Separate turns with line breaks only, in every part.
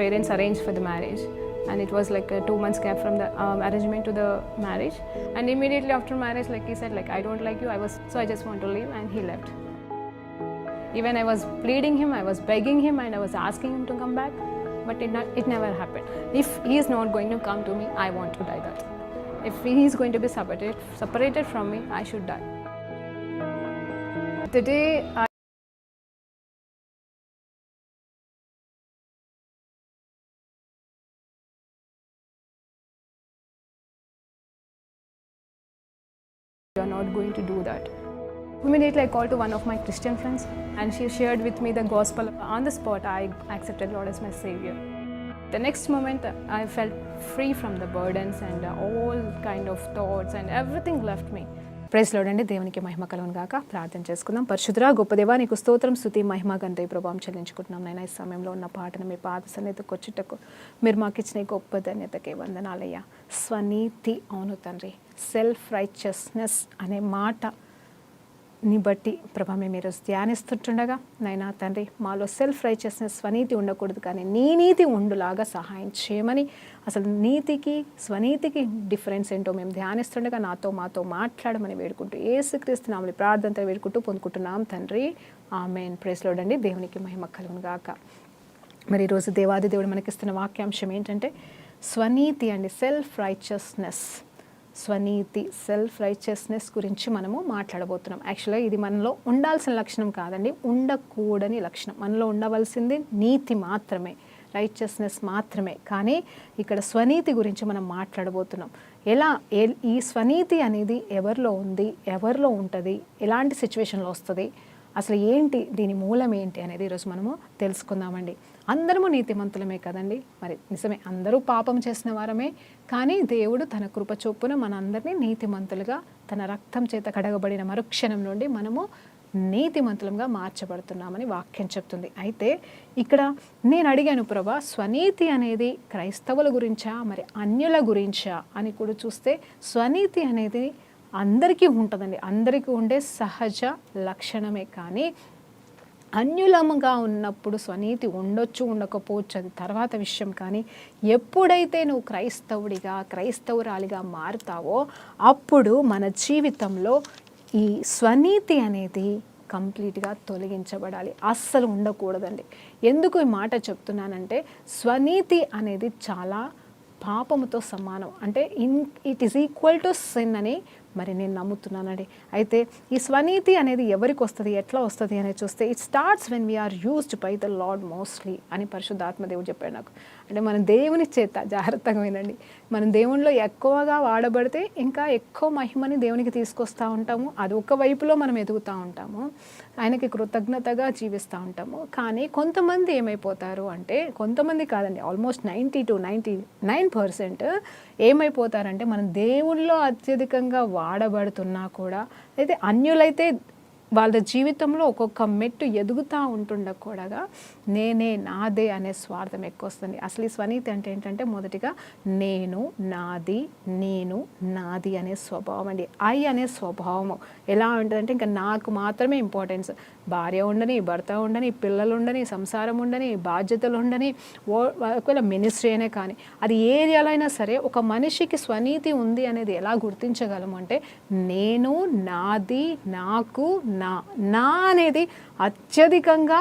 parents arranged for the marriage, and it was like a 2 months gap from the arrangement to the marriage. And immediately after marriage, like he said, like, I don't like you, I just want to leave, and he left. Even I was pleading him, I was begging him, and I was asking him to come back, but it never happened. If he is not going to come to me, I want to die that. If he is going to be separated from me, I should die. The day I you are not going to do that. Immediately I called to one of my Christian friends, and she shared with me the gospel. On the spot, I accepted Lord as my Savior. The next moment, I felt free from the burdens, and all kind of thoughts and everything left me. Praise lord అండి. దేవునికి మహిమ కలుగును గాక. ప్రార్థన చేసుకుందాం. పరిశుద్ధుడా గొప్ప దేవా, నీకు స్తోత్రం, స్తుతి, మహిమ, ఘనత, ప్రభావం చెల్లించుకుంటున్నాం. నేను ఈ సమయంలో ఉన్న పాటను మీ పాద సన్నిధికి వచ్చుటకు మీరు మాకు ఇచ్చిన గొప్ప ధన్యతకే వందనాలయ్యా. స్వనీతి, అవును తండ్రి, సెల్ఫ్ రైచియస్నెస్ అనే మాట ని బట్టి ప్రభా మేము ఈరోజు ధ్యానిస్తుండగా నైనా తండ్రి, మాలో సెల్ఫ్ రైచియస్నెస్, స్వనీతి ఉండకూడదు, కానీ నీ నీతి ఉండులాగా సహాయం చేయమని, అసలు నీతికి స్వనీతికి డిఫరెన్స్ ఏంటో మేము ధ్యానిస్తుండగా మాతో మాట్లాడమని వేడుకుంటూ యేసుక్రీస్తు నామములో ప్రార్థనతో వేడుకుంటూ పొందుకుంటున్నాం తండ్రి. ఆమేన్. ప్రైజ్ లార్డ్ అండి. దేవునికి మహిమ కలుగును గాక. మరి ఈరోజు దేవాది దేవుడు మనకిస్తున్న వాక్యాంశం ఏంటంటే స్వనీతి అండి, సెల్ఫ్ రైచియస్నెస్. స్వనీతి, సెల్ఫ్ రైచియస్నెస్ గురించి మనము మాట్లాడబోతున్నాం. యాక్చువల్గా ఇది మనలో ఉండాల్సిన లక్షణం కాదండి, ఉండకూడని లక్షణం. మనలో ఉండవలసింది నీతి మాత్రమే, రైచియస్నెస్ మాత్రమే. కానీ ఇక్కడ స్వనీతి గురించి మనం మాట్లాడబోతున్నాం. ఈ స్వనీతి అనేది ఎవరిలో ఉంది, ఎవరిలో ఉంటుంది, ఎలాంటి సిచ్యువేషన్లో వస్తుంది, అసలు ఏంటి, దీని మూలం ఏంటి అనేది ఈరోజు మనము తెలుసుకుందామండి. అందరము నీతిమంతులమే కదండి. మరి నిజమే, అందరూ పాపం చేసిన వారమే. కానీ దేవుడు తన కృప చొప్పున మనందరినీ నీతిమంతులుగా, తన రక్తం చేత కడగబడిన మరుక్షణం నుండి మనము నీతిమంతులంగా మార్చబడుతున్నామని వాక్యం చెప్తుంది. అయితే ఇక్కడ నేను అడిగాను, ప్రభా, స్వనీతి అనేది క్రైస్తవుల గురించా, మరి అన్యుల గురించా అని కూడా చూస్తే స్వనీతి అనేది అందరికీ ఉంటుందండి, అందరికీ ఉండే సహజ లక్షణమే. కానీ అన్యులముగా ఉన్నప్పుడు స్వనీతి ఉండొచ్చు, ఉండకపోవచ్చు, అది తర్వాత విషయం. కానీ ఎప్పుడైతే నువ్వు క్రైస్తవురాలిగా మారుతావో అప్పుడు మన జీవితంలో ఈ స్వనీతి అనేది కంప్లీట్గా తొలగించబడాలి, అస్సలు ఉండకూడదండి. ఎందుకు ఈ మాట చెప్తున్నానంటే స్వనీతి అనేది చాలా పాపముతో సమానం. అంటే it is equal to sin అని మరి నేను నమ్ముతున్నానండి. అయితే ఈ స్వనీతి అనేది ఎవరికి వస్తుంది, ఎట్లా వస్తుంది అనేది చూస్తే it starts when we are used by the lord mostly అని పరిశుద్ధాత్మ దేవుడు చెప్పాడు నాకు. అంటే మన దేవుని చేత, జాగ్రత్తగా వినండి, మనం దేవునిలో ఎక్కువగా వాడబడితే ఇంకా ఎక్కువ మహిమని దేవునికి తీసుకొస్తూ ఉంటాము. అది ఒక వైపులో మనం ఎదుగుతూ ఉంటాము, ఆయనకి కృతజ్ఞతగా జీవిస్తూ ఉంటాము. కానీ కొంతమంది ఏమైపోతారు అంటే, కొంతమంది కాదండి, ఆల్మోస్ట్ 90 to 99% ఏమైపోతారంటే, మనం దేవుల్లో అత్యధికంగా వాడబడుతున్నా కూడా, అయితే అన్యులైతే వాళ్ళ జీవితంలో ఒక్కొక్క మెట్టు ఎదుగుతూ ఉంటుండకూడగా నేనే, నాదే అనే స్వార్థం ఎక్కువ వస్తుంది. అసలు ఈ స్వనీతి అంటే ఏంటంటే మొదటిగా నేను, నాది, నేను, నాది అనే స్వభావం అండి. ఐ అనే స్వభావము ఎలా ఉంటుందంటే ఇంకా నాకు మాత్రమే ఇంపార్టెన్స్. భార్య ఉండని, భర్త ఉండని, పిల్లలు ఉండని, సంసారం ఉండని, బాధ్యతలు ఉండని, ఒకవేళ మినిస్ట్రీ అనే కానీ అది ఏ ఏరియాలో అయినా సరే ఒక మనిషికి స్వనీతి ఉంది అనేది ఎలా గుర్తించగలము అంటే నేను, నాది, నాకు, నా అనేది అత్యధికంగా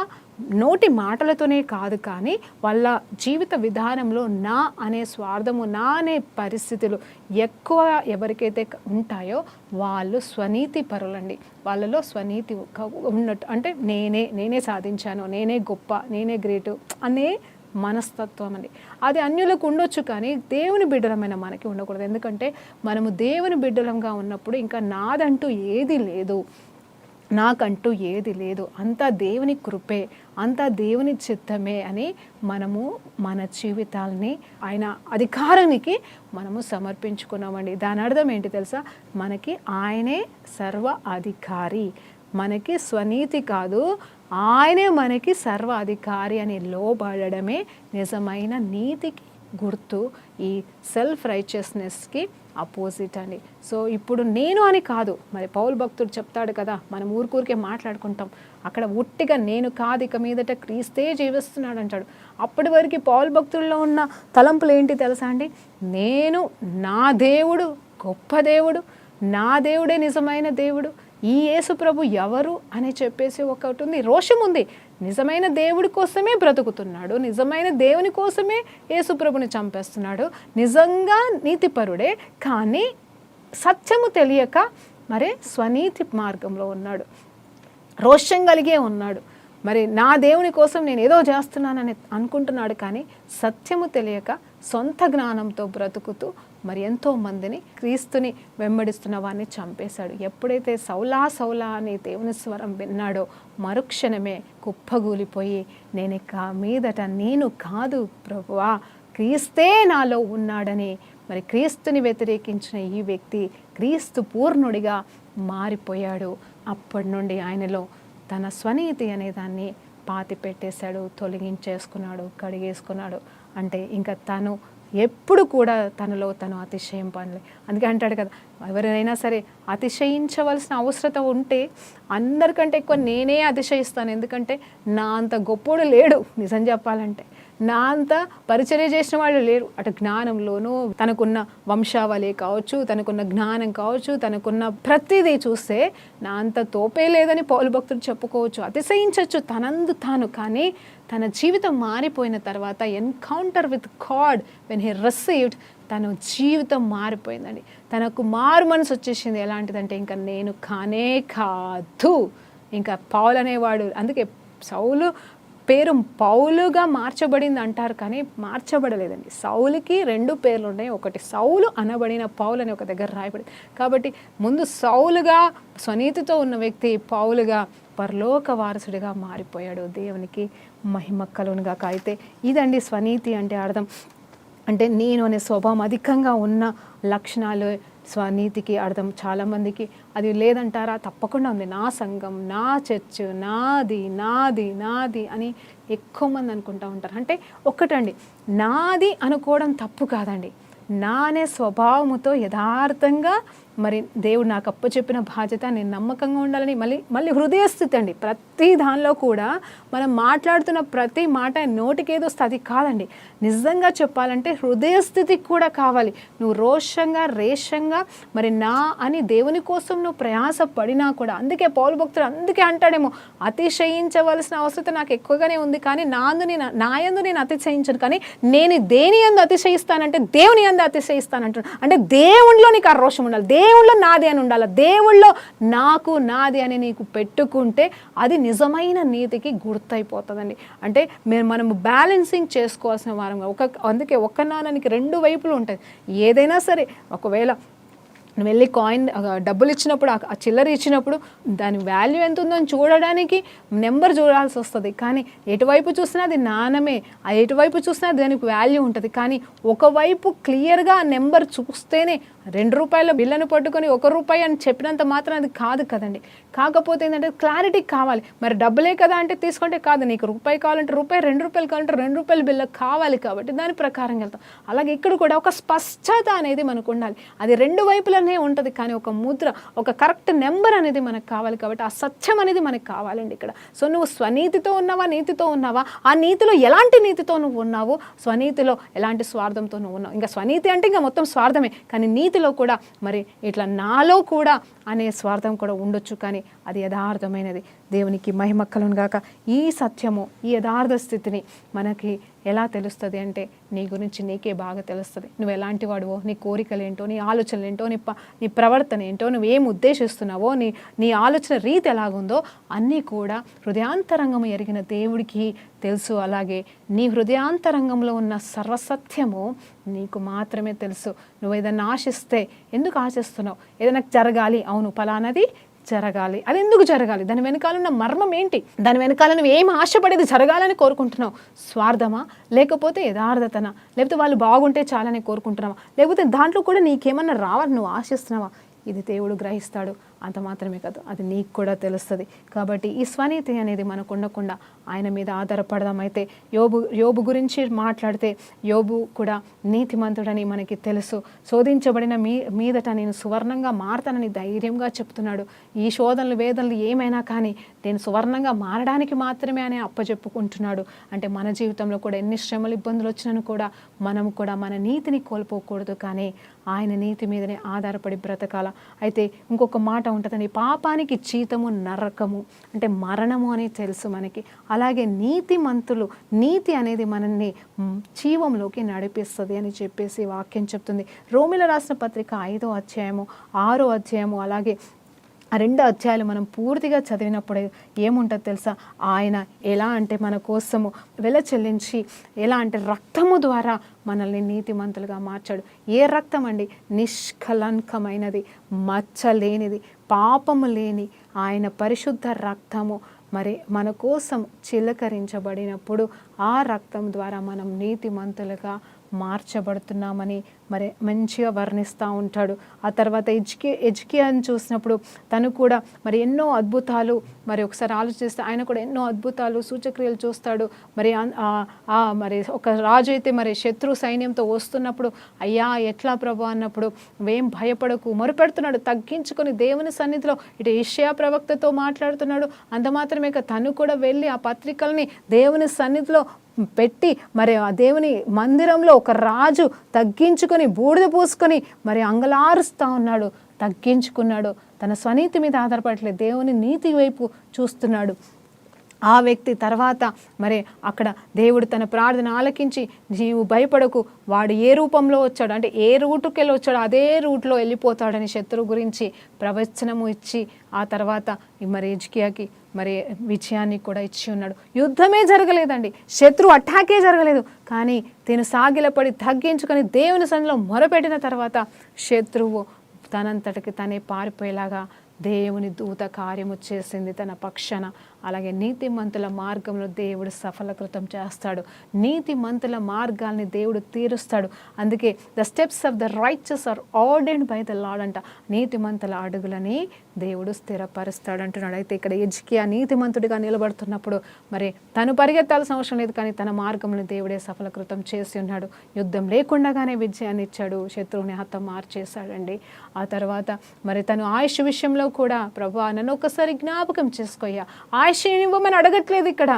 నోటి మాటలతోనే కాదు, కానీ వాళ్ళ జీవిత విధానంలో నా అనే స్వార్థము, నా అనే పరిస్థితులు ఎక్కువ ఎవరికైతే ఉంటాయో వాళ్ళు స్వనీతి పరులండి. వాళ్ళలో స్వనీతి ఉన్నట్టు, అంటే నేనే సాధించాను, నేనే గొప్ప, నేనే గ్రేటు అనే మనస్తత్వం అండి. అది అన్యులకు ఉండొచ్చు, కానీ దేవుని బిడ్డలమైన మనకి ఉండకూడదు. ఎందుకంటే మనము దేవుని బిడ్డలంగా ఉన్నప్పుడు ఇంకా నాదంటూ ఏది లేదు, నాకంటూ ఏది లేదు, అంతా దేవుని కృపే, అంతా దేవుని చిత్తమే అని మనము మన జీవితాలని ఆయన అధికారానికి మనము సమర్పించుకున్నామండి. దాని అర్థం ఏంటి తెలుసా? మనకి ఆయనే సర్వ అధికారి, మనకి స్వనీతి కాదు, ఆయనే మనకి సర్వ అధికారి అని లోబడమే నిజమైన నీతికి గుర్తు ఈ సెల్ఫ్ రైచియస్నెస్కి అపోజిట్ అండి. సో ఇప్పుడు నేను అని కాదు, మరి పౌలు భక్తుడు చెప్తాడు కదా, మనం ఊరికే మాట్లాడుకుంటాం, అక్కడ ఉట్టిగా నేను కాదు ఇక మీదట క్రీస్తే జీవిస్తున్నాడు అంటాడు. అప్పటి వరకు పౌలు భక్తుల్లో ఉన్న తలంపులు ఏంటి తెలుసా అండి? నేను, నా దేవుడు గొప్ప దేవుడు, నా దేవుడే నిజమైన దేవుడు, ఈ యేసు ప్రభు ఎవరు అని చెప్పేసి ఒకటి ఉంది, రోషం ఉంది. నిజమైన దేవుడి కోసమే బ్రతుకుతున్నాడు, నిజమైన దేవుని కోసమే యేసు ప్రభుని చంపేస్తున్నాడు, నిజంగా నీతిపరుడే, కానీ సత్యము తెలియక మరి స్వనీతి మార్గంలో ఉన్నాడు, రోషం కలిగే ఉన్నాడు. మరి నా దేవుని కోసం నేను ఏదో చేస్తున్నానని అనుకుంటున్నాడు, కానీ సత్యము తెలియక సొంత జ్ఞానంతో బ్రతుకుతూ మరి ఎంతో మందిని క్రీస్తుని వెంబడిస్తున్న వారిని చంపేశాడు. ఎప్పుడైతే సౌలా సౌలా అని దేవుని స్వరం విన్నాడో మరుక్షణమే కుప్పగూలిపోయి, నేను ఇక మీదట నేను కాదు ప్రభువా, క్రీస్తే నాలో ఉన్నాడని మరి క్రీస్తుని వ్యతిరేకించిన ఈ వ్యక్తి క్రీస్తు పూర్ణుడిగా మారిపోయాడు. అప్పటి నుండి ఆయనలో తన స్వనీతి అనే దాన్ని పాతి పెట్టేశాడు, తొలగించేసుకున్నాడు, కడిగేసుకున్నాడు. అంటే ఇంకా తను ఎప్పుడు కూడా తనలో తను అతిశయం పనులే. అందుకే అంటాడు కదా, ఎవరైనా సరే అతిశయించవలసిన అవసరం ఉంటే అందరికంటే ఎక్కువ నేనే అతిశయిస్తాను, ఎందుకంటే నా అంత గొప్పోడు లేడు. నిజం చెప్పాలంటే నా అంత పరిచర్య చేసిన వాళ్ళు లేరు. అటు జ్ఞానంలోనూ తనకున్న వంశావళి కావచ్చు, తనకున్న జ్ఞానం కావచ్చు, తనకున్న ప్రతిదీ చూస్తే నా అంత తోపే లేదని పౌలు భక్తుడు చెప్పుకోవచ్చు, అతిశయించవచ్చు తనందు తాను. కానీ తన జీవితం మారిపోయిన తర్వాత encounter with God when he received, తన జీవితం మారిపోయిందండి. తనకు మారు మనసు వచ్చేసింది. ఎలాంటిదంటే ఇంకా నేను కానే కాదు, ఇంకా పౌలు అనేవాడు. అందుకే సౌలు పేరు పౌలుగా మార్చబడింది అంటారు, కానీ మార్చబడలేదండి. సౌలుకి 2 పేర్లు ఉన్నాయి. ఒకటి సౌలు అనబడిన పౌలు అని ఒక దగ్గర రాయబడింది. కాబట్టి ముందు సౌలుగా స్వనీతితో ఉన్న వ్యక్తి పౌలుగా పరలోక వారసుడిగా మారిపోయాడు. దేవునికి మహిమ కలుగునుగాక. అయితే ఇదండి స్వనీతి అంటే అర్థం. అంటే నేను అనే స్వభావం అధికంగా ఉన్న లక్షణాలు స్వనీతికి అర్థం. చాలామందికి అది లేదంటారా? తప్పకుండా ఉంది. నా సంఘం, నా చర్చ్, నాది నాది నాది అని ఎక్కువ మంది అనుకుంటూ ఉంటారు. అంటే ఒక్కటండి, నాది అనుకోవడం తప్పు కాదండి. నా అనే స్వభావముతో యథార్థంగా మరి దేవుడు నాకు అప్పచెప్పిన బాధ్యత, నేను నమ్మకంగా ఉండాలని మళ్ళీ హృదయస్థితి అండి. ప్రతి దానిలో కూడా మనం మాట్లాడుతున్న ప్రతి మాట నోటికేదో వస్తుంది కాదండి. నిజంగా చెప్పాలంటే హృదయస్థితి కూడా కావాలి. నువ్వు రోషంగా రేషంగా మరి నా అని దేవుని కోసం నువ్వు ప్రయాస పడినా కూడా, అందుకే పౌలు భక్తుడు అందుకే అంటాడేమో, అతిశయించవలసిన అవసరం నాకు ఎక్కువగానే ఉంది, కానీ నా యందు నేను అతిశయించను, కానీ నేను దేని యందు అతిశయిస్తానంటే దేవుని యందు అతిశయిస్తానంటాడు. అంటే దేవుళ్ళో నీకు ఆ రోషం ఉండాలి, దేవుళ్ళో నాది అని ఉండాలి, దేవుళ్ళో నాకు నాది అని నీకు పెట్టుకుంటే అది నిజమైన నీతికి గుర్తయిపోతుందండి. అంటే మనము బ్యాలెన్సింగ్ చేసుకోవాల్సిన వారం. అందుకే ఒక్క నాణానికి 2 వైపులు ఉంటాయి. ఏదైనా సరే, ఒకవేళ నువ్వు వెళ్ళి డబ్బులు ఇచ్చినప్పుడు, ఆ చిల్లర ఇచ్చినప్పుడు దాని వాల్యూ ఎంత ఉందని చూడడానికి నెంబర్ చూడాల్సి వస్తుంది. కానీ ఎటువైపు చూసినా అది నాణమే, ఎటువైపు చూసినా దానికి వాల్యూ ఉంటుంది. కానీ ఒకవైపు క్లియర్గా ఆ నెంబర్ చూస్తేనే, 2 రూపాయల బిల్లును పట్టుకొని 1 రూపాయి అని చెప్పినంత మాత్రం అది కాదు కదండి. కాకపోతే ఏంటంటే క్లారిటీ కావాలి. మరి డబ్బులే కదా అంటే తీసుకుంటే కాదు, నీకు రూపాయి కావాలంటే రూపాయి, 2 రూపాయలు కావాలంటే 2 రూపాయల బిల్లు కావాలి, కాబట్టి దాని ప్రకారం వెళ్తాం. అలాగే ఇక్కడ కూడా ఒక స్పష్టత అనేది మనకు ఉండాలి. అది 2 వైపులనే ఉంటుంది, కానీ ఒక ముద్ర, ఒక కరెక్ట్ నెంబర్ అనేది మనకు కావాలి. కాబట్టి ఆ సత్యం అనేది మనకు కావాలండి ఇక్కడ. సో నువ్వు స్వనీతితో ఉన్నావా, నీతితో ఉన్నావా, ఆ నీతిలో ఎలాంటి నీతితో నువ్వు ఉన్నావు, స్వనీతిలో ఎలాంటి స్వార్థంతో నువ్వు ఉన్నావు. ఇంకా స్వనీతి అంటే ఇంకా మొత్తం స్వార్థమే, కానీ నీతిలో కూడా మరి ఇట్లా నాలో కూడా అనే స్వార్థం కూడా ఉండొచ్చు, కానీ అది యథార్థమైనది. దేవునికి మహిమ కలుగునుగాక. ఈ సత్యము, ఈ యథార్థ స్థితిని మనకి ఎలా తెలుస్తుంది అంటే, నీ గురించి నీకే బాగా తెలుస్తుంది. నువ్వు ఎలాంటి వాడువో, నీ కోరికలు ఏంటో, నీ ఆలోచనలు ఏంటో, నీ ప్రవర్తన ఏంటో, నువ్వేం ఉద్దేశిస్తున్నావో, నీ ఆలోచన రీతి ఎలాగుందో అన్నీ కూడా హృదయాంతరంగము ఎరిగిన దేవుడికి తెలుసు. అలాగే నీ హృదయాంతరంగంలో ఉన్న సర్వసత్యము నీకు మాత్రమే తెలుసు. నువ్వు ఏదైనా ఆశిస్తే, ఎందుకు ఆశిస్తున్నావు? ఏదైనా జరగాలి, అవును ఫలానాది జరగాలి, అది ఎందుకు జరగాలి? దాని వెనకాల ఉన్న మర్మం ఏంటి? దాని వెనకాల నువ్వు ఏం ఆశపడేది జరగాలని కోరుకుంటున్నావు? స్వార్థమా, లేకపోతే యథార్థతనా, లేకపోతే వాళ్ళు బాగుంటే చాలని కోరుకుంటున్నావా, లేకపోతే దాంట్లో కూడా నీకేమన్నా రావాలని నువ్వు ఆశిస్తున్నావా? ఇది దేవుడు గ్రహిస్తాడు. అంత మాత్రమే కాదు, అది నీకు కూడా తెలుస్తుంది. కాబట్టి ఈ స్వనీతి అనేది మనకు ఉండకుండా ఆయన మీద ఆధారపడదాం. అయితే యోబు గురించి మాట్లాడితే యోబు కూడా నీతిమంతుడని మనకి తెలుసు. శోధించబడిన మీదట నేను సువర్ణంగా మారతానని ధైర్యంగా చెప్తున్నాడు. ఈ శోధనలు వేదనలు ఏమైనా కానీ నేను సువర్ణంగా మారడానికి మాత్రమే అని అప్పచెప్పుకుంటున్నాడు. అంటే మన జీవితంలో కూడా ఎన్ని శ్రమలు ఇబ్బందులు వచ్చినాను కూడా మనం కూడా మన నీతిని కోల్పోకూడదు, కానీ ఆయన నీతి మీదనే ఆధారపడి బ్రతకాల. అయితే ఇంకొక మాట ఉంటుందండి, పాపానికి జీతము నరకము, అంటే మరణము అని తెలుసు మనకి. అలాగే నీతి అనేది మనల్ని జీవంలోకి నడిపిస్తుంది అని చెప్పేసి వాక్యం చెప్తుంది. రోమిల రాసిన పత్రిక 5వ అధ్యాయము 6వ అధ్యాయము అలాగే ఆ 2 అధ్యాయాలు మనం పూర్తిగా చదివినప్పుడు ఏముంటుంది తెలుసా? ఆయన ఎలా అంటే మన కోసము వెల చెల్లించి, ఎలా అంటే రక్తము ద్వారా మనల్ని నీతిమంతులుగా మార్చాడు. ఏ రక్తం అండి? నిష్కలంకమైనది, మచ్చలేనిది, పాపము లేని ఆయన పరిశుద్ధ రక్తము మరి మన కోసం చిలకరించబడినప్పుడు ఆ రక్తం ద్వారా మనం నీతిమంతులుగా మార్చబడుతున్నామని మరి మంచిగా వర్ణిస్తూ ఉంటాడు. ఆ తర్వాత ఎజ్కియాని చూసినప్పుడు తను కూడా మరి ఎన్నో అద్భుతాలు, మరి ఒకసారి ఆలోచిస్తే ఆయన కూడా ఎన్నో అద్భుతాలు సూచక్రియలు చూస్తాడు. మరి ఒక రాజు అయితే మరి శత్రు సైన్యంతో వస్తున్నప్పుడు, అయ్యా ఎట్లా ప్రభు అన్నప్పుడు, ఏం భయపడకు, మొరుపెడుతున్నాడు, తగ్గించుకొని దేవుని సన్నిధిలో ఇటు యెషయా ప్రవక్తతో మాట్లాడుతున్నాడు. అంత మాత్రమే తను కూడా వెళ్ళి ఆ పత్రికల్ని దేవుని సన్నిధిలో పెట్టి మరి ఆ దేవుని మందిరంలో ఒక రాజు తగ్గించుకొని బూడిద పూసుకొని మరి అంగలారుస్తూ ఉన్నాడు, తగ్గించుకున్నాడు. తన స్వనీతి మీద ఆధారపడట్లేదు, దేవుని నీతి వైపు చూస్తున్నాడు. ఆ వ్యక్తి తర్వాత మరి అక్కడ దేవుడు తన ప్రార్థన ఆలకించి, నీవు భయపడకు, వాడు ఏ రూపంలో వచ్చాడు అంటే ఏ రూటుకి వెళ్ళి వచ్చాడు అదే రూట్లో వెళ్ళిపోతాడని శత్రువు గురించి ప్రవచనము ఇచ్చి, ఆ తర్వాత మరి హిజ్కియాకి మరి విజయాన్ని కూడా ఇచ్చి ఉన్నాడు. యుద్ధమే జరగలేదండి, శత్రువు అటాకే జరగలేదు, కానీ తను సాగిలపడి తగ్గించుకొని దేవుని సన్నిధిలో మొరపెట్టిన తర్వాత శత్రువు తనంతటికి తనే పారిపోయేలాగా దేవుని దూత కార్యము చేసింది తన పక్షాన. అలాగే నీతిమంతుల మార్గంలో దేవుడు సఫలకృతం చేస్తాడు, నీతిమంతుల మార్గాల్ని దేవుడు తీరుస్తాడు. అందుకే the steps of the righteous are ordered by the lord అంట. నీతిమంతుల అడుగులని దేవుడు స్థిరపరుస్తాడు అంటున్నాడు. అయితే ఇక్కడ హిజ్కియా నీతిమంతుడిగా నిలబడుతున్నప్పుడు మరి తను పరిగెత్తాల్సిన అవసరం లేదు, కానీ తన మార్గంలో దేవుడే సఫలకృతం చేసి ఉన్నాడు. యుద్ధం లేకుండానే విజయాన్ని ఇచ్చాడు, శత్రువుని హతమార్చేశాడండి. ఆ తర్వాత మరి తను ఆయుష్ విషయంలో కూడా, ప్రభువా నన్ను ఒకసారి జ్ఞాపకం చేసుకోయ్యా, ఆయుష్ ఇవ్వమని అడగట్లేదు ఇక్కడ,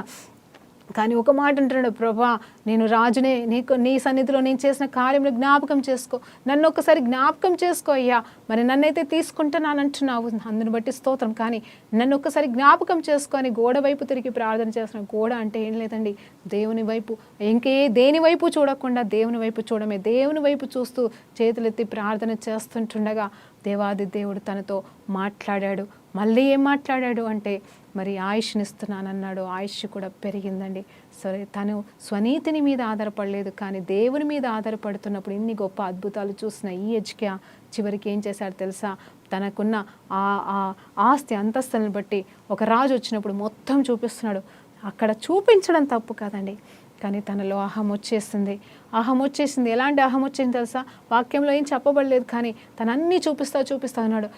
కానీ ఒక మాట అంటున్నాడు, ప్రభా నేను రాజునే, నీ సన్నిధిలో నేను చేసిన కార్యములు జ్ఞాపకం చేసుకో, నన్ను ఒకసారి జ్ఞాపకం చేసుకో అయ్యా, మరి నన్నైతే తీసుకుంటున్నానంటున్నావు, అందుని బట్టి స్తోత్రం, కానీ నన్ను ఒకసారి జ్ఞాపకం చేసుకొని గోడ వైపు తిరిగి ప్రార్థన చేసిన. గోడ అంటే ఏం లేదండి, దేవుని వైపు, దేని వైపు చూడకుండా దేవుని వైపు చూడమే. దేవుని వైపు చూస్తూ చేతులెత్తి ప్రార్థన చేస్తుంటుండగా దేవాది దేవుడు తనతో మాట్లాడాడు. మళ్ళీ ఏం మాట్లాడాడు అంటే మరి ఆయుష్నిస్తున్నానన్నాడు. ఆయుష్ కూడా పెరిగిందండి. సరే, తను స్వనీతిని మీద ఆధారపడలేదు, కానీ దేవుని మీద ఆధారపడుతున్నప్పుడు ఇన్ని గొప్ప అద్భుతాలు చూసిన ఈ హిజ్కియా చివరికి ఏం చేశాడు తెలుసా? తనకున్న ఆస్తి అంతస్తులను బట్టి ఒక రాజు వచ్చినప్పుడు మొత్తం చూపిస్తున్నాడు. అక్కడ చూపించడం తప్పు కాదండి, కానీ తనలో అహం వచ్చేసింది. ఎలాంటి అహం వచ్చింది తెలుసా? వాక్యంలో ఏం చెప్పబడలేదు, కానీ తను అన్నీ చూపిస్తా ఉన్నాడు.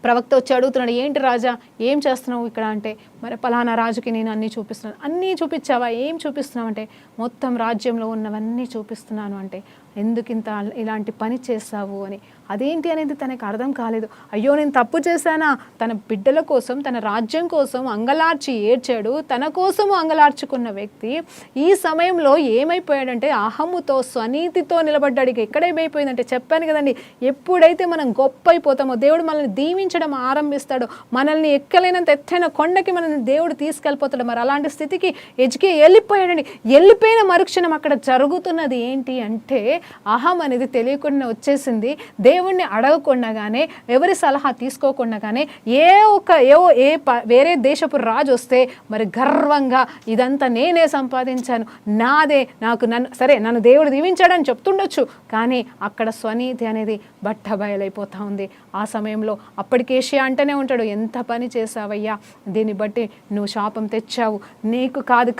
ప్రవక్త వచ్చి అడుగుతున్నాడు, ఏంటి రాజా ఏం చేస్తున్నావు ఇక్కడ అంటే, మరి పలానా రాజుకి నేను అన్నీ చూపిస్తున్నాను. అన్నీ చూపించావా? ఏం చూపిస్తున్నావు అంటే, మొత్తం రాజ్యంలో ఉన్నవన్నీ చూపిస్తున్నాను అంటే, ఎందుకు ఇలాంటి పని చేస్తావు అని. అదేంటి అనేది తనకు అర్థం కాలేదు. అయ్యో నేను తప్పు చేశానా? తన బిడ్డల కోసం, తన రాజ్యం కోసం అంగలార్చి ఏడ్చాడు. తన కోసము అంగలార్చుకున్న వ్యక్తి ఈ సమయంలో ఏమైపోయాడంటే అహముతో స్వనీతితో నిలబడ్డాడు. ఇక ఎక్కడేమైపోయిందంటే, చెప్పాను కదండి, ఎప్పుడైతే మనం గొప్ప అయిపోతామో దేవుడు మనల్ని దీవించడం ఆరంభిస్తాడో, మనల్ని ఎక్కలేనంత ఎత్తైన కొండకి మనల్ని దేవుడు తీసుకెళ్ళిపోతాడు. మరి అలాంటి స్థితికి హిజ్కియా వెళ్ళిపోయాడండి. వెళ్ళిపోయిన మరుక్షణం అక్కడ జరుగుతున్నది ఏంటి అంటే, అహం అనేది తెలియకుండా వచ్చేసింది. దేవుణ్ణి అడగకుండానే, ఎవరి సలహా తీసుకోకుండానే వేరే దేశపు రాజు వస్తే మరి గర్వంగా ఇదంతా నేనే సంపాదించాను, నాదే, నన్ను దేవుడు దీవించాడని చెప్తుండొచ్చు, కానీ అక్కడ స్వనీతి అనేది బట్టబయలైపోతూ ఉంది. ఆ సమయంలో అప్పటికి యెషయా అంటూనే ఉంటాడు, ఎంత పని చేసావయ్యా, దీన్ని బట్టి నువ్వు శాపం తెచ్చావు, నీకు కాదు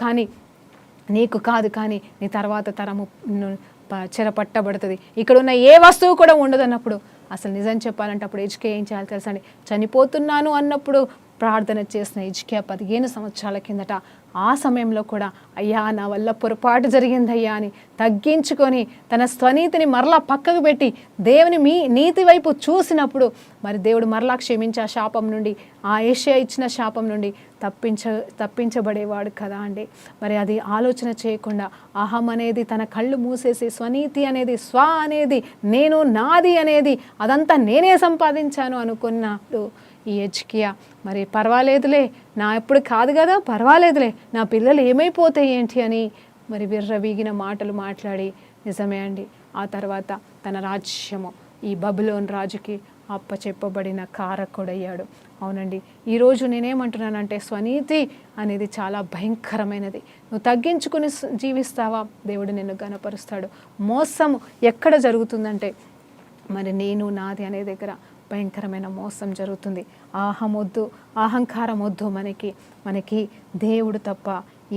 కానీ నీ తర్వాత తరము చెరపట్టబడుతుంది, ఇక్కడ ఉన్న ఏ వస్తువు కూడా ఉండదు అన్నప్పుడు అసలు నిజం చెప్పాలంటే అప్పుడు హిజ్కియా ఏం చేయాలి తెలుసా అండి, చనిపోతున్నాను అన్నప్పుడు ప్రార్థన చేసిన హిజ్కియా 15 సంవత్సరాల కిందట ఆ సమయంలో కూడా అయ్యా నా వల్ల పొరపాటు జరిగిందయ్యా అని తగ్గించుకొని తన స్వనీతిని మరలా పక్కకు పెట్టి దేవుని నీతి వైపు చూసినప్పుడు మరి దేవుడు మరలా క్షమించి ఆ శాపం నుండి, ఆ యెషయా ఇచ్చిన శాపం నుండి తప్పించబడేవాడు కదా అండి. మరి అది ఆలోచన చేయకుండా అహం అనేది తన కళ్ళు మూసేసి స్వనీతి అనేది, అనేది నేను నాది అనేది అదంతా నేనే సంపాదించాను అనుకున్నాడు ఈ హిజ్కియా. మరి పర్వాలేదులే, నా ఎప్పుడు కాదు కదా, పర్వాలేదులే, నా పిల్లలు ఏమైపోతాయి ఏంటి అని మరి విర్రవీగిన మాటలు మాట్లాడి నిజమే అండి ఆ తర్వాత తన రాజ్యము ఈ బబులోన్ రాజుకి అప్పచెప్పబడిన కారకుడయ్యాడు. అవునండి, ఈరోజు నేనేమంటున్నానంటే స్వనీతి అనేది చాలా భయంకరమైనది. నువ్వు తగ్గించుకుని జీవిస్తావా, దేవుడు నిన్ను గణపరుస్తాడు. మోసము ఎక్కడ జరుగుతుందంటే మరి నేను నాది అనే దగ్గర భయంకరమైన మోసం జరుగుతుంది. అహమొద్దు, అహంకారం వద్దు, మనకి దేవుడు తప్ప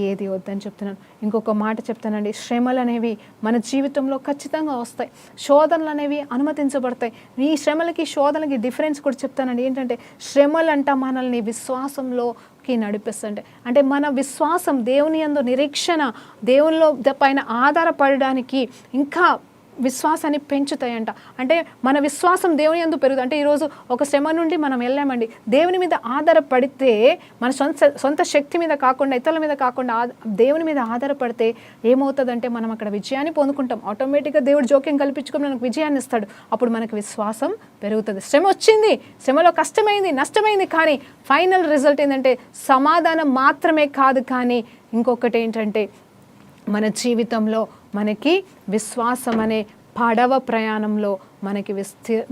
ఏది వద్దని చెప్తున్నాను. ఇంకొక మాట చెప్తానండి, శ్రమలు అనేవి మన జీవితంలో ఖచ్చితంగా వస్తాయి, శోధనలు అనేవి అనుమతించబడతాయి. ఈ శ్రమలకి శోధనలకి డిఫరెన్స్ కూడా చెప్తానండి. ఏంటంటే శ్రమలు అంట మనల్ని విశ్వాసంలోకి నడిపిస్తుంటే, అంటే మన విశ్వాసం దేవుని యందు నిరీక్షణ, దేవునిలో పైన ఆధారపడడానికి ఇంకా విశ్వాసాన్ని పెంచుతాయంట. అంటే మన విశ్వాసం దేవుని యందు పెరుగుతుంది. అంటే ఈరోజు ఒక శ్రమ నుండి మనం వెళ్ళామండి, దేవుని మీద ఆధారపడితే మన సొంత శక్తి మీద కాకుండా, ఇతరుల మీద కాకుండా దేవుని మీద ఆధారపడితే ఏమవుతుందంటే మనం అక్కడ విజయాన్ని పొందుకుంటాం. ఆటోమేటిక్గా దేవుడు జోక్యం కల్పించుకొని మనకు విజయాన్ని ఇస్తాడు. అప్పుడు మనకు విశ్వాసం పెరుగుతుంది. శ్రమ వచ్చింది, శ్రమలో కష్టమైంది, నష్టమైంది, కానీ ఫైనల్ రిజల్ట్ ఏంటంటే సమాధానం మాత్రమే కాదు, కానీ ఇంకొకటి ఏంటంటే మన జీవితంలో మనకి విశ్వాసం అనే పడవ ప్రయాణంలో మనకి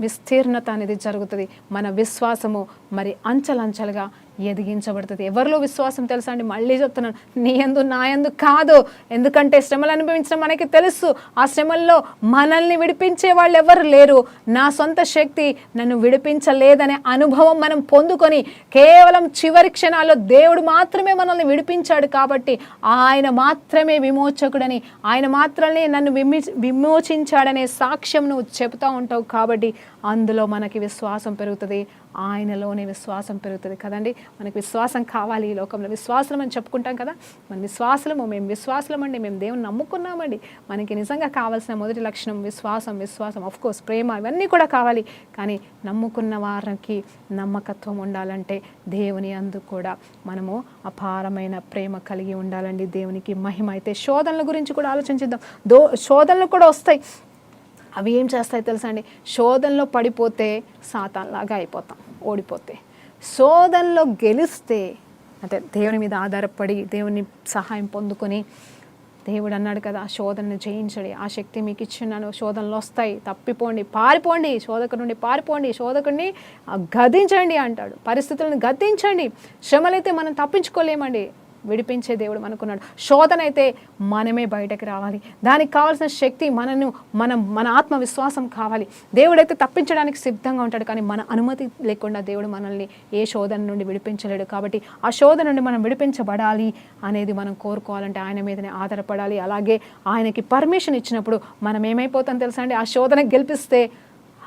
విస్తీర్ణత అనేది జరుగుతుంది. మన విశ్వాసము మరి అంచెలంచెలుగా ఎదిగించబడుతుంది. ఎవరిలో విశ్వాసం తెలుసా అండి, మళ్ళీ చెప్తున్నాను, నీ యందు నా యందు కాదు. ఎందుకంటే శ్రమలు అనుభవించడం మనకి తెలుసు, ఆ శ్రమల్లో మనల్ని విడిపించే వాళ్ళు ఎవరు లేరు. నా సొంత శక్తి నన్ను విడిపించలేదనే అనుభవం మనం పొందుకొని కేవలం చివరి క్షణాల్లో దేవుడు మాత్రమే మనల్ని విడిపించాడు కాబట్టి, ఆయన మాత్రమే విమోచకుడని, ఆయన మాత్రమే నన్ను విమోచించాడనే సాక్ష్యం నువ్వు చెబుతూ ఉంటావు కాబట్టి అందులో మనకి విశ్వాసం పెరుగుతుంది, ఆయనలోనే విశ్వాసం పెరుగుతుంది కదండి. మనకి విశ్వాసం కావాలి. ఈ లోకంలో విశ్వాసం అని చెప్పుకుంటాం కదా, మన విశ్వాసము, మేము విశ్వాసం అండి, మేము దేవుని నమ్ముకున్నామండి. మనకి నిజంగా కావాల్సిన మొదటి లక్షణం విశ్వాసం, ఆఫ్కోర్స్ ప్రేమ, ఇవన్నీ కూడా కావాలి. కానీ నమ్ముకున్న వారికి నమ్మకత్వం ఉండాలంటే దేవుని అందు కూడా మనము అపారమైన ప్రేమ కలిగి ఉండాలండి. దేవునికి మహిమ. అయితే శోధనల గురించి కూడా ఆలోచించిద్దాం. శోధనలు కూడా వస్తాయి. అవి ఏం చేస్తాయి తెలుసా అండి, శోధనలో పడిపోతే సాతాన్లాగా అయిపోతాం, ఓడిపోతే. శోధనలో గెలిస్తే, అంటే దేవుని మీద ఆధారపడి దేవుని సహాయం పొందుకొని, దేవుడు అన్నాడు కదా శోధనను జయించండి, ఆ శక్తి మీకు ఇచ్చినాను, శోధనలు వస్తాయి, తప్పిపోండి, పారిపోండి, శోధకుడి నుండి పారిపోండి, శోధకుడిని గద్దించండి అంటాడు. పరిస్థితులను గద్దించండి. శ్రమలైతే మనం తప్పించుకోలేమండి, విడిపించే దేవుడు మనకున్నాడు. శోధన అయితే మనమే బయటకు రావాలి. దానికి కావాల్సిన శక్తి మన ఆత్మవిశ్వాసం కావాలి. దేవుడైతే తప్పించడానికి సిద్ధంగా ఉంటాడు, కానీ మన అనుమతి లేకుండా దేవుడు మనల్ని ఏ శోధన నుండి విడిపించలేడు. కాబట్టి ఆ శోధన నుండి మనం విడిపించబడాలి అనేది మనం కోరుకోవాలంటే ఆయన మీదనే ఆధారపడాలి. అలాగే ఆయనకి పర్మిషన్ ఇచ్చినప్పుడు మనం ఏమైపోతాం తెలుసా అండి, ఆ శోధన గెలిపిస్తే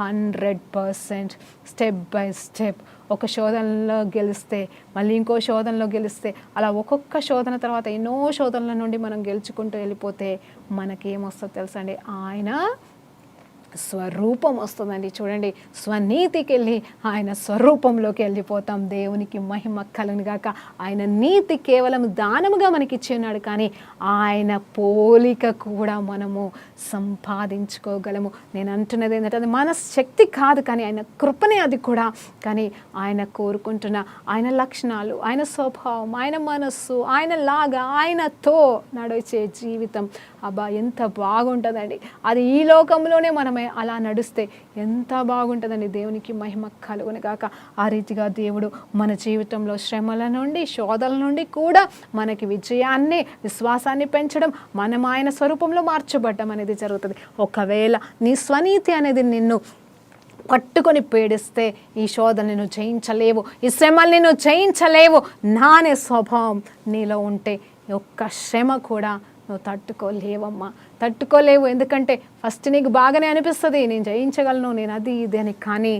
100% స్టెప్ బై స్టెప్, ఒక శోధనలో గెలిస్తే మళ్ళీ ఇంకో శోధనలో గెలిస్తే, అలా ఒక్కొక్క శోధన తర్వాత ఎన్నో శోధనల నుండి మనం గెలుచుకుంటూ వెళ్ళిపోతే మనకి ఏమొస్తుందో తెలుసా అండి, ఆయన స్వరూపం వస్తుందండి. చూడండి, స్వనీతికి వెళ్ళి ఆయన స్వరూపంలోకి వెళ్ళిపోతాం. దేవునికి మహిమ కలుగునుగాక. ఆయన నీతి కేవలం దానముగా మనకి ఇచ్చిన్నాడు, కానీ ఆయన పోలిక కూడా మనము సంపాదించుకోగలము. నేను అంటున్నది ఏంటంటే అది మన శక్తి కాదు, కానీ ఆయన కృపనే అది కూడా. కానీ ఆయన కోరుకుంటున్న ఆయన లక్షణాలు, ఆయన స్వభావం, ఆయన మనస్సు, ఆయన లాగా ఆయనతో నడిచే జీవితం, అబ్బా ఎంత బాగుంటుందండి. అది ఈ లోకంలోనే మనమే అలా నడుస్తే ఎంత బాగుంటుందండి. దేవునికి మహిమ కలుగును గాక. ఆ రీతిగా దేవుడు మన జీవితంలో శ్రమల నుండి, శోధనల నుండి కూడా మనకి విజయాన్ని, విశ్వాసాన్ని పెంచడం, మనం ఆయన స్వరూపంలో మార్చబడ్డం అనేది జరుగుతుంది. ఒకవేళ నీ స్వనీతి అనేది నిన్ను పట్టుకొని పీడిస్తే ఈ శోధనని నువ్వు జయించలేవు, ఈ శ్రమల్ని నువ్వు జయించలేవు. నానే స్వభావం నీలో ఉంటే ఒక్క శ్రమ కూడా నువ్వు తట్టుకోలేవమ్మా, తట్టుకోలేవు. ఎందుకంటే ఫస్ట్ నీకు బాగానే అనిపిస్తుంది, నేను జయించగలను, నేను అది ఇది అని. కానీ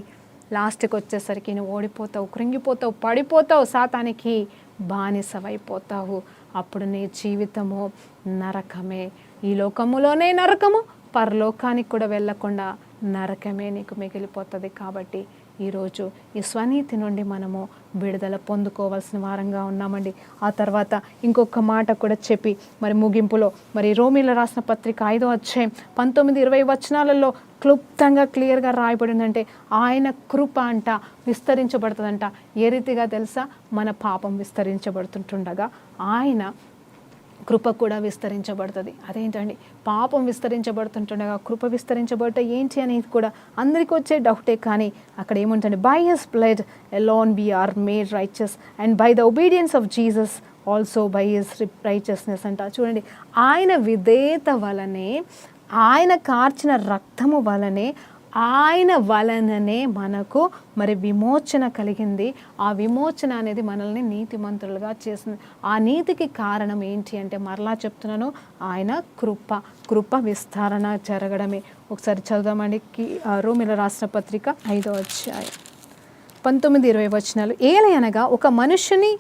లాస్ట్కి వచ్చేసరికి నువ్వు ఓడిపోతావు, కృంగిపోతావు, పడిపోతావు, సాతానికి బానిసవైపోతావు. అప్పుడు నీ జీవితము నరకమే. ఈ లోకములోనే నరకము, పరలోకానికి కూడా వెళ్ళకుండా నరకమే నీకు మిగిలిపోతుంది. కాబట్టి ఈరోజు ఈ స్వనీతి నుండి మనము విడుదల పొందుకోవాల్సిన వారంగా ఉన్నామండి. ఆ తర్వాత ఇంకొక మాట కూడా చెప్పి మరి ముగింపులో మరి రోమీల రాసిన పత్రిక 5వ అధ్యాయం 19-20 వచనాలలో క్లుప్తంగా క్లియర్గా రాయబడిందంటే ఆయన కృప అంట విస్తరించబడుతుందంట. ఏ రీతిగా తెలుసా? మన పాపం విస్తరించబడుతుంటుండగా ఆయన కృప కూడా విస్తరించబడుతుంది. అదేంటండి, పాపం విస్తరించబడుతుంటుండగా కృప విస్తరించబడట ఏంటి అనేది కూడా అందరికీ వచ్చే డౌటే. కానీ అక్కడ ఏముంటుంది? By his blood alone we are made righteous and by the obedience of Jesus also by his righteousness అంట. చూడండి, ఆయన విధేయత వలనే, ఆయన కార్చిన రక్తము వలనే, ఆయన వలననే మనకు మరి విమోచన కలిగింది. ఆ విమోచన అనేది మనల్ని నీతిమంతులుగా చేసింది. ఆ నీతికి కారణం ఏంటి అంటే, మరలా చెప్తున్నాను, ఆయన కృప విస్తరణ జరగడమే. ఒకసారి చదువుదామండి. రోమీల రాసిన పత్రిక 5వ అధ్యాయం 19-20 వచనాలు. ఏలయనగా ఒక మనుషుని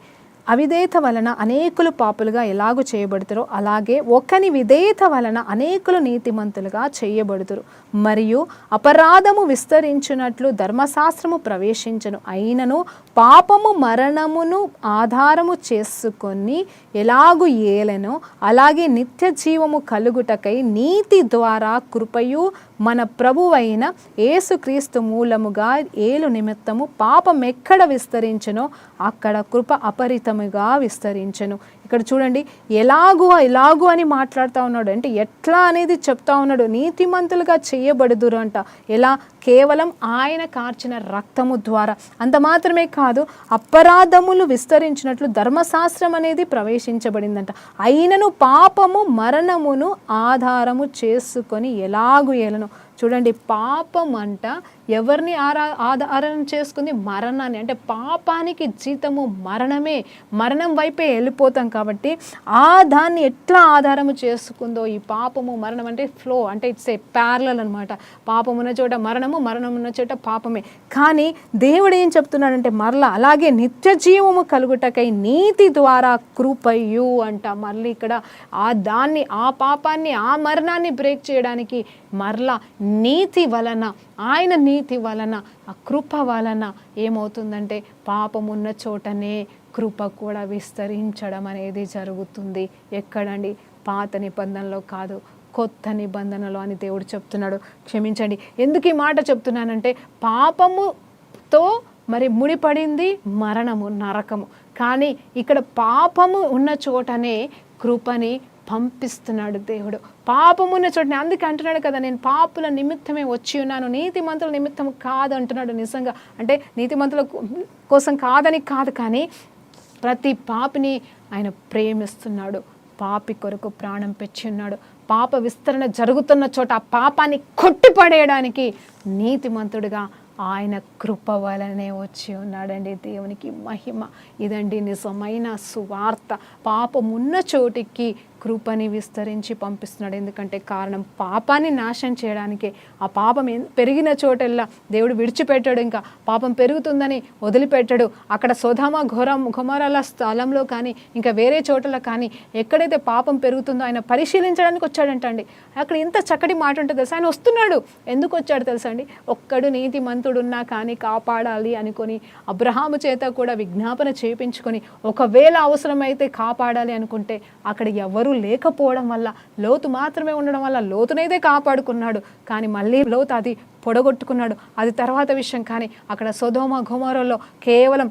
అవిధేయత వలన అనేకులు పాపులుగా ఎలాగూ చేయబడుతారో అలాగే ఒకని విధేయత వలన అనేకులు నీతిమంతులుగా చేయబడుతురు. మరియు అపరాధము విస్తరించినట్లు ధర్మశాస్త్రము ప్రవేశించను, అయినను పాపము మరణమును ఆధారము చేసుకొని ఎలాగు ఏలెనో అలాగే నిత్య జీవము కలుగుటకై నీతి ద్వారా కృపయు మన ప్రభువైన యేసుక్రీస్తు మూలముగా ఏలు నిమిత్తము పాపం ఎక్కడ విస్తరించెనో అక్కడ కృప అపరితముగా విస్తరించెను. ఇక్కడ చూడండి, ఎలాగూ అని మాట్లాడుతూ ఉన్నాడు. అంటే ఎట్లా అనేది చెప్తా ఉన్నాడు. నీతిమంతులుగా చేయబడుదురు అంట. ఎలా? కేవలం ఆయన కార్చిన రక్తము ద్వారా. అంత మాత్రమే కాదు, అపరాధములు విస్తరించినట్లు ధర్మశాస్త్రం అనేది ప్రవేశించబడిందంట. అయినను పాపము మరణమును ఆధారము చేసుకొని ఎలాగు ఏలను. చూడండి, పాపం అంట ఎవరిని ఆధారం చేసుకుంది? మరణాన్ని. అంటే పాపానికి జీతము మరణమే, మరణం వైపే వెళ్ళిపోతాం. కాబట్టి దాన్ని ఎట్లా ఆధారము చేసుకుందో ఈ పాపము మరణం అంటే ఫ్లో, అంటే ఇట్స్ ఏ ప్యారలల్ అనమాట. పాపం ఉన్న చోట మరణము, మరణం ఉన్న చోట పాపమే. కానీ దేవుడు ఏం చెప్తున్నాడంటే, మరలా అలాగే నిత్య జీవము కలుగుటకై నీతి ద్వారా కృపయు అంట. మళ్ళీ ఇక్కడ ఆ పాపాన్ని, ఆ మరణాన్ని బ్రేక్ చేయడానికి మరలా నీతి వలన, ఆయన నీతి వలన, ఆ కృప వలన ఏమవుతుందంటే పాపం ఉన్న చోటనే కృప కూడా విస్తరించడం అనేది జరుగుతుంది. ఎక్కడండి? పాత నిబంధనలో కాదు, కొత్త నిబంధనలో అని దేవుడు చెప్తున్నాడు. క్షమించండి, ఎందుకు ఈ మాట చెప్తున్నానంటే, పాపముతో మరి ముడిపడింది మరణము, నరకము. కానీ ఇక్కడ పాపము ఉన్న చోటనే కృపని పంపిస్తున్నాడు దేవుడు. పాపమున్న చోటనే. అందుకే అంటున్నాడు కదా, నేను పాపుల నిమిత్తమే వచ్చి ఉన్నాను, నీతిమంతుల నిమిత్తం కాదు అంటున్నాడు. నిజంగా అంటే నీతిమంతుల కోసం కాదని కాదు, కానీ ప్రతి పాపిని ఆయన ప్రేమిస్తున్నాడు. పాపి కొరకు ప్రాణం పెట్టి ఉన్నాడు. పాప విస్తరణ జరుగుతున్న చోట ఆ పాపాన్ని కొట్టిపడేయడానికి నీతిమంతుడిగా ఆయన కృప వలనే వచ్చి ఉన్నాడండి. దేవునికి మహిమ. ఇదండి నిజమైన సువార్త. పాపం ఉన్న చోటికి కృపని విస్తరించి పంపిస్తున్నాడు. ఎందుకంటే కారణం పాపాన్ని నాశనం చేయడానికే. ఆ పాపం పెరిగిన చోటెల్లా దేవుడు విడిచిపెట్టాడు. ఇంకా పాపం పెరుగుతుందని వదిలిపెట్టాడు. అక్కడ సొదొమ గొమొర్రాల స్థలంలో కానీ ఇంకా వేరే చోటలో కానీ ఎక్కడైతే పాపం పెరుగుతుందో ఆయన పరిశీలించడానికి వచ్చాడంటండి. అక్కడ ఇంత చక్కటి మాట ఉంటుంది తెలుసా. ఆయన వస్తున్నాడు. ఎందుకు వచ్చాడు తెలుసా అండి? ఒక్కడు నీతిమంతుడున్నా కానీ కాపాడాలి అనుకొని అబ్రహాము చేత కూడా విజ్ఞాపన చేయించుకొని ఒకవేళ అవసరమైతే కాపాడాలి అనుకుంటే అక్కడ ఎవరు లేకపోవడం వల్ల, లోతు మాత్రమే ఉండడం వల్ల లోతునైతే కాపాడుకున్నాడు. కానీ మళ్ళీ లోతు అది పొడగొట్టుకున్నాడు. అది తర్వాత విషయం. కానీ అక్కడ సొదొమ గొమొర్రాలో కేవలం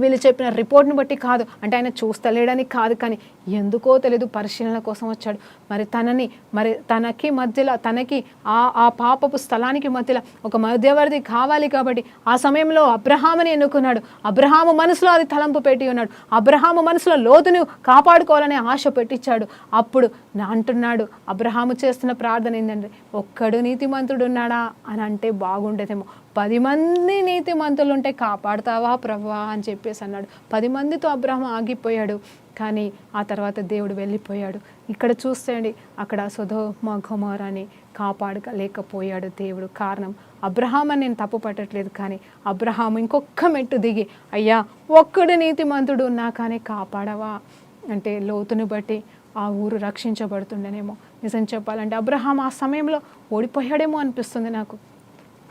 వీళ్ళు చెప్పిన రిపోర్ట్ని బట్టి కాదు, అంటే ఆయన చూస్తలేడని కాదు, కానీ ఎందుకో తెలియదు పరిశీలన కోసం వచ్చాడు. మరి తనకి మధ్యలో, తనకి ఆ పాపపు స్థలానికి మధ్యలో ఒక మధ్యవర్తి కావాలి. కాబట్టి ఆ సమయంలో అబ్రహాముని ఎన్నుకున్నాడు. అబ్రహాము మనసులో అది తలంపు పెట్టి ఉన్నాడు. అబ్రహాము మనసులో లోతును కాపాడుకోవాలనే ఆశ పెట్టించాడు. అప్పుడు అంటున్నాడు, అబ్రహాము చేస్తున్న ప్రార్థన ఏంటంటే, ఒక్కడు నీతిమంతుడు ఉన్నాడా అని అంటే బాగుండేదేమో. 10 మంది నీతిమంతులు ఉంటే కాపాడుతావా ప్రభువా అని చెప్పేసి అన్నాడు. 10 మందితో అబ్రహాము ఆగిపోయాడు. కానీ ఆ తర్వాత దేవుడు వెళ్ళిపోయాడు. ఇక్కడ చూస్తే అండి, అక్కడ సొదొమ గొమొర్రాని కాపాడలేకపోయాడు దేవుడు. కారణం అబ్రహాం అని నేను తప్పు పట్టట్లేదు, కానీ అబ్రహాం ఇంకొక మెట్టు దిగి, అయ్యా ఒక్కడు నీతిమంతుడు ఉన్నా కానీ కాపాడవా అంటే లోతుని బట్టి ఆ ఊరు రక్షించబడుతుండేనేమో. నిజం చెప్పాలంటే అబ్రహాం ఆ సమయంలో ఓడిపోయాడేమో అనిపిస్తుంది నాకు.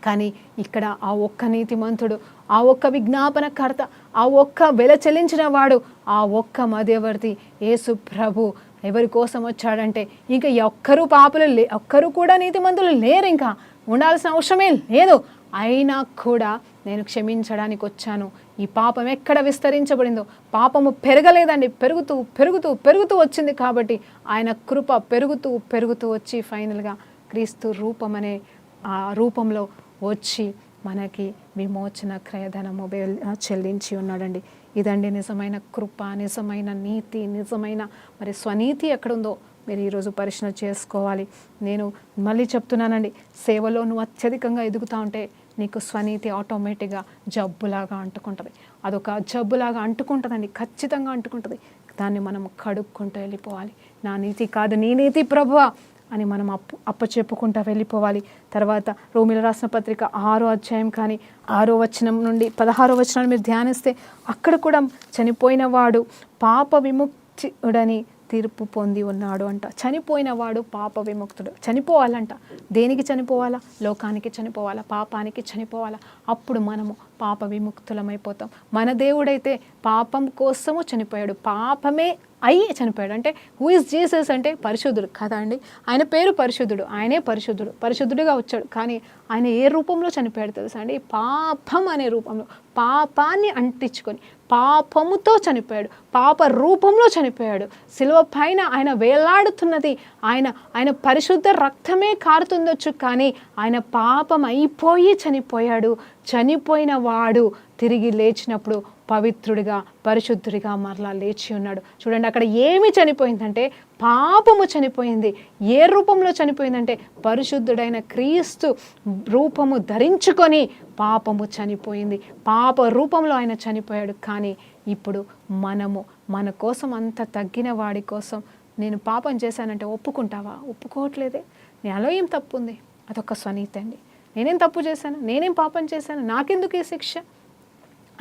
కానీ ఇక్కడ ఆ ఒక్క నీతిమంతుడు, ఆ ఒక్క విజ్ఞాపనకర్త, ఆ ఒక్క వెల చెల్లించిన వాడు, ఆ ఒక్క మధ్యవర్తి యేసు ప్రభు ఎవరి కోసం వచ్చాడంటే, ఇంకా ఒక్కరు పాపులు ఒక్కరు కూడా నీతిమంతులు లేరు, ఇంకా ఉండాల్సిన అవసరమే లేదు. అయినా కూడా నేను క్షమించడానికి వచ్చాను. ఈ పాపం ఎక్కడ విస్తరించబడిందో, పాపము పెరగలేదండి, పెరుగుతూ పెరుగుతూ పెరుగుతూ వచ్చింది. కాబట్టి ఆయన కృప పెరుగుతూ పెరుగుతూ వచ్చి ఫైనల్గా క్రీస్తు రూపం అనే ఆ రూపంలో వచ్చి మనకి విమోచన క్రయధనము చెల్లించి ఉన్నాడండి. ఇదండి నిజమైన కృప, నిజమైన నీతి, నిజమైన మరి స్వనీతి ఎక్కడుందో మీరు ఈరోజు పరిశీలన చేసుకోవాలి. నేను మళ్ళీ చెప్తున్నానండి, సేవలో నువ్వు అత్యధికంగా ఎదుగుతూ ఉంటే నీకు స్వనీతి ఆటోమేటిక్గా జబ్బులాగా అంటుకుంటుంది. అదొక జబ్బులాగా అంటుకుంటుందండి, ఖచ్చితంగా అంటుకుంటుంది. దాన్ని మనం కడుక్కుంటూ వెళ్ళిపోవాలి. నా నీతి కాదు, నీ నీతి ప్రభువా అని మనం అప్పచెప్పుకుంటూ వెళ్ళిపోవాలి. తర్వాత రోమీయులకు రాసిన పత్రిక 6వ అధ్యాయం కానీ 6వ వచనం నుండి 16వ వచనాన్ని మీరు ధ్యానిస్తే, అక్కడ కూడా చనిపోయిన వాడు పాప విముక్తుడని తీర్పు పొంది ఉన్నాడు అంట. చనిపోయిన వాడు పాప విముక్తుడు. చనిపోవాలంట. దేనికి చనిపోవాలా? లోకానికి చనిపోవాలా, పాపానికి చనిపోవాలా. అప్పుడు మనము పాప విముక్తులమైపోతాం. మన దేవుడైతే పాపం కోసము చనిపోయాడు, పాపమే అయ్యి చనిపోయాడు. అంటే హూ ఇస్ జీసస్ అంటే పరిశుద్ధుడు కదా అండి. ఆయన పేరు పరిశుద్ధుడు, ఆయనే పరిశుద్ధుడు, పరిశుద్ధుడిగా వచ్చాడు. కానీ ఆయన ఏ రూపంలో చనిపోయాడు తెలుసా అండి? పాపం అనే రూపంలో, పాపాన్ని అంటించుకొని పాపముతో చనిపోయాడు, పాప రూపంలో చనిపోయాడు. శిలువ పైన ఆయన వేలాడుతున్నది ఆయన పరిశుద్ధ రక్తమే కారుతుండొచ్చు, కానీ ఆయన పాపం అయిపోయి చనిపోయాడు. చనిపోయిన వాడు తిరిగి లేచినప్పుడు పవిత్రుడిగా, పరిశుద్ధుడిగా మరలా లేచి ఉన్నాడు. చూడండి, అక్కడ ఏమి చనిపోయిందంటే పాపము చనిపోయింది. ఏ రూపంలో చనిపోయిందంటే పరిశుద్ధుడైన క్రీస్తు రూపము ధరించుకొని పాపము చనిపోయింది. పాప రూపంలో ఆయన చనిపోయాడు. కానీ ఇప్పుడు మనము మన కోసం అంత తగ్గిన వాడి కోసం నేను పాపం చేశానంటే ఒప్పుకుంటావా? ఒప్పుకోవట్లేదే. నాలో ఏం తప్పు ఉంది? అదొక స్వనీతి అండి. నేనేం తప్పు చేశాను? నేనేం పాపం చేశాను? నాకెందుకు ఈ శిక్ష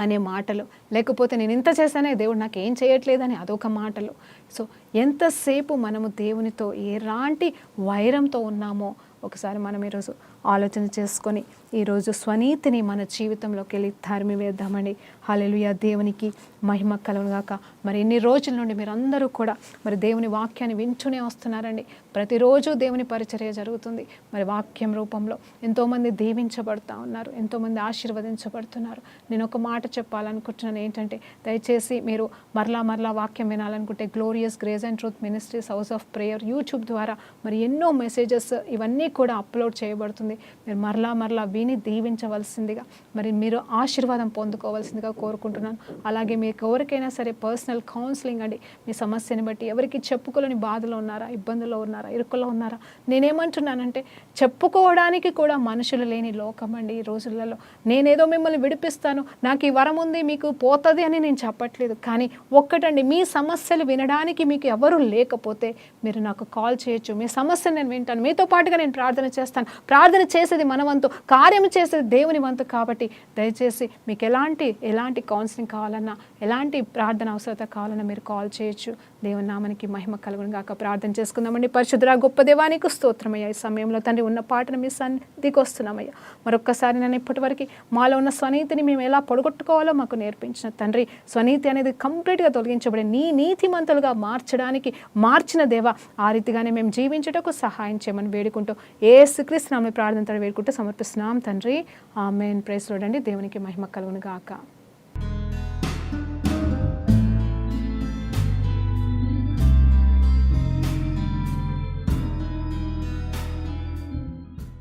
అనే మాటలు, లేకపోతే నేను ఇంత చేశానే దేవుడు నాకు ఏం చేయట్లేదని అదొక మాటలు. సో ఎంతసేపు మనము దేవునితో ఎలాంటి వైరంతో ఉన్నామో ఒకసారి మనం ఈరోజు ఆలోచన చేసుకొని ఈరోజు స్వనీతిని మన జీవితంలోకి వెళ్ళి తరిమి వేద్దామండి. హల్లెలూయా, దేవునికి మహిమ కలుగుగాక. మరి ఎన్ని రోజుల నుండి మీరు అందరూ కూడా మరి దేవుని వాక్యాన్ని వింటూనే వస్తున్నారండి. ప్రతిరోజు దేవుని పరిచర్య జరుగుతుంది. మరి వాక్యం రూపంలో ఎంతోమంది దీవించబడుతూ ఉన్నారు, ఎంతోమంది ఆశీర్వదించబడుతున్నారు. నేను ఒక మాట చెప్పాలనుకుంటున్నాను ఏంటంటే, దయచేసి మీరు మరలా వాక్యం వినాలనుకుంటే glorious grace and truth ministries house of prayer YouTube ద్వారా మరి ఎన్నో మెసేజెస్ ఇవన్నీ కూడా అప్లోడ్ చేయబడుతుంది. మీరు మరలా విని దీవించవలసిందిగా, మరి మీరు ఆశీర్వాదం పొందుకోవాల్సిందిగా కోరుకుంటున్నాను. అలాగే మీకు ఎవరికైనా సరే పర్సనల్ కౌన్సిలింగ్ అండి, మీ సమస్యని బట్టి ఎవరికి చెప్పుకోలేని బాధలో ఉన్నారా, ఇబ్బందుల్లో ఉన్నారా, ఇరుకులో ఉన్నారా, నేనేమంటున్నానంటే చెప్పుకోవడానికి కూడా మనుషులు లేని లోకం అండి ఈ రోజులలో. నేనేదో మిమ్మల్ని విడిపిస్తాను, నాకు ఈ వరం ఉంది, మీకు పోతుంది అని నేను చెప్పట్లేదు. కానీ ఒక్కటండి, మీ సమస్యలు వినడానికి మీకు ఎవరు లేకపోతే మీరు నాకు కాల్ చేయొచ్చు. మీ సమస్యను నేను వింటాను, మీతో పాటుగా నేను ప్రార్థన చేస్తాను. ప్రార్థన చేసేది మన వంతు, కార్యం చేసేది దేవుని వంతు. కాబట్టి దయచేసి మీకు ఎలాంటి కౌన్సిలింగ్ కావాలన్నా, ఎలాంటి ప్రార్థన అవసరత కావాలన్నా మీరు కాల్ చేయొచ్చు. దేవుని నామానికి మహిమ కలుగును గాక. ప్రార్థన చేసుకుందామండి. పరిశుద్ధుడా గొప్ప దేవానికి స్తోత్రమయ్యా. ఈ సమయంలో తండ్రి ఉన్న పాటను మీ సన్నిధికి వస్తున్నామయ్యా. మరొక్కసారి నేను ఇప్పటివరకు మాలో ఉన్న స్వనీతిని మేము ఎలా పొడగొట్టుకోవాలో మాకు నేర్పించిన తండ్రి, స్వనీతి అనేది కంప్లీట్గా తొలగించబడి నీ నీతిమంతులుగా మార్చిన దేవా, ఆ రీతిగానే మేము జీవించుటకు సహాయం చేయమని వేడుకుంటూ యేసుక్రీస్తు నామములో ప్రార్థనతో వేడుకుంటూ సమర్పిస్తున్నాం తండ్రి. ఆమేన్. ప్రైజ్ లార్డ్ అండి. దేవునికి మహిమ కలుగును గాక.